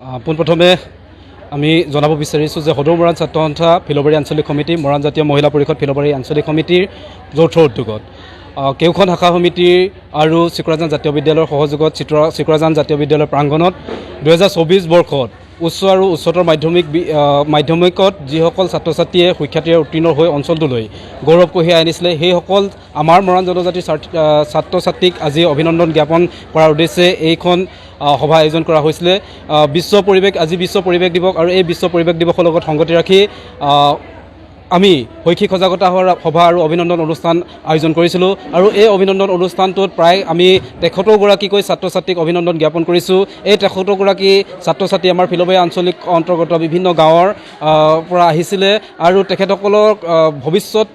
পোনপ্ৰথমে আমি জনাব বিচাৰিছোঁ যে সদৌ মৰাণ ছাত্ৰ সন্থা ফিলবাৰী আঞ্চলিক সমিতি, মৰাণ জাতীয় মহিলা পৰিষদ ফিলবাৰী আঞ্চলিক সমিতিৰ যৌথ উদ্যোগত কেওখন শাখা সমিতি আৰু চিকৰাজান জাতীয় বিদ্যালয়ৰ সহযোগত চিকৰাজান জাতীয় বিদ্যালয়ৰ প্ৰাংগণত 2024 বৰ্ষত উচ্চ আৰু উচ্চতৰ মাধ্যমিকত যিসকল ছাত্ৰ ছাত্ৰীয়ে সুখ্যাতিৰে উত্তীৰ্ণ হৈ অঞ্চলটোলৈ গৌৰৱ কঢ়িয়াই আনিছিলে, সেইসকল আমাৰ মৰাণ জনজাতিৰ ছাত্ৰ ছাত্ৰীক আজি অভিনন্দন জ্ঞাপন কৰাৰ উদ্দেশ্যে এইখন সভা আয়োজন কৰা হৈছিলে। আজি বিশ্ব পৰিৱেশ দিৱস আৰু এই বিশ্ব পৰিৱেশ দিৱসৰ লগত সংগতি ৰাখি আমি শৈক্ষিক সজাগতা সভা আৰু অভিনন্দন অনুষ্ঠান আয়োজন কৰিছিলোঁ আৰু এই অভিনন্দন অনুষ্ঠানটোত প্ৰায় আমি 73গৰাকীকৈ ছাত্ৰ ছাত্ৰীক অভিনন্দন জ্ঞাপন কৰিছোঁ। এই 73গৰাকী ছাত্ৰ ছাত্ৰী আমাৰ ফিলবাৰী আঞ্চলিক অন্তৰ্গত বিভিন্ন গাঁৱৰ পৰা আহিছিলে আৰু তেখেতসকলৰ ভৱিষ্যত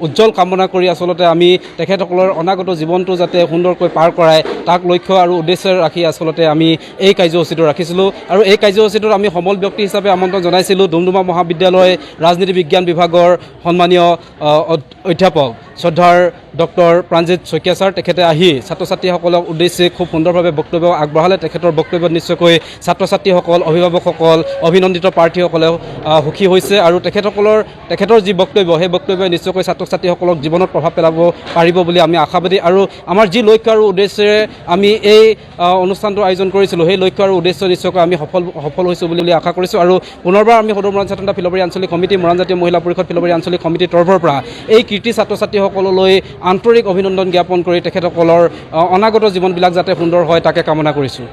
উজ্জ্বল কামনা কৰি আচলতে আমি তেখেতসকলৰ অনাগত জীৱনটো যাতে সুন্দৰকৈ পাৰ কৰাই তাক লক্ষ্য আৰু উদ্দেশ্যে ৰাখি আচলতে আমি এই কাৰ্যসূচীটো ৰাখিছিলোঁ আৰু এই কাৰ্যসূচীটোত আমি সমল ব্যক্তি হিচাপে আমন্ত্ৰণ জনাইছিলোঁ ডুমডুমা মহাবিদ্যালয় ৰাজনীতি বিজ্ঞান বিভাগৰ সন্মানীয় অধ্যাপক শ্ৰদ্ধাৰ ডক্টৰ প্ৰাণজিৎ শইকীয়া ছাৰ। তেখেতে আহি ছাত্ৰ ছাত্ৰীসকলক উদ্দেশ্যে খুব সুন্দৰভাৱে বক্তব্য আগবঢ়ালে। তেখেতৰ বক্তব্যত নিশ্চয়কৈ ছাত্ৰ ছাত্ৰীসকল, অভিভাৱকসকল, অভিনন্দিত প্ৰাৰ্থীসকলে সুখী হৈছে আৰু তেখেতৰ যি বক্তব্য সেই বক্তব্যই নিশ্চয়কৈ ছাত্ৰ ছাত্ৰীসকলক জীৱনত প্ৰভাৱ পেলাব পাৰিব বুলি আমি আশাবাদী আৰু আমাৰ যি লক্ষ্য আৰু উদ্দেশ্যেৰে আমি এই অনুষ্ঠানটো আয়োজন কৰিছিলোঁ সেই লক্ষ্য আৰু উদ্দেশ্য নিশ্চয়কৈ আমি সফল হৈছোঁ বুলি আশা কৰিছোঁ আৰু পুনৰবাৰ আমি সদৌ মৰাণ ছাত্ৰ সন্থা ফিলবাৰী আঞ্চলিক সমিতি, মৰাণ জাতীয় মহিলা পৰিষদ ফিলবাৰী আঞ্চলিক সমিতিৰ তৰফৰ পৰা এই কীৰ্তি ছাত্ৰ ছাত্ৰীসকললৈ আন্তৰিক অভিনন্দন জ্ঞাপন কৰি তেখেতসকলৰ অনাগত জীৱনবিলাক যাতে সুন্দৰ হয় তাকে কামনা কৰিছোঁ।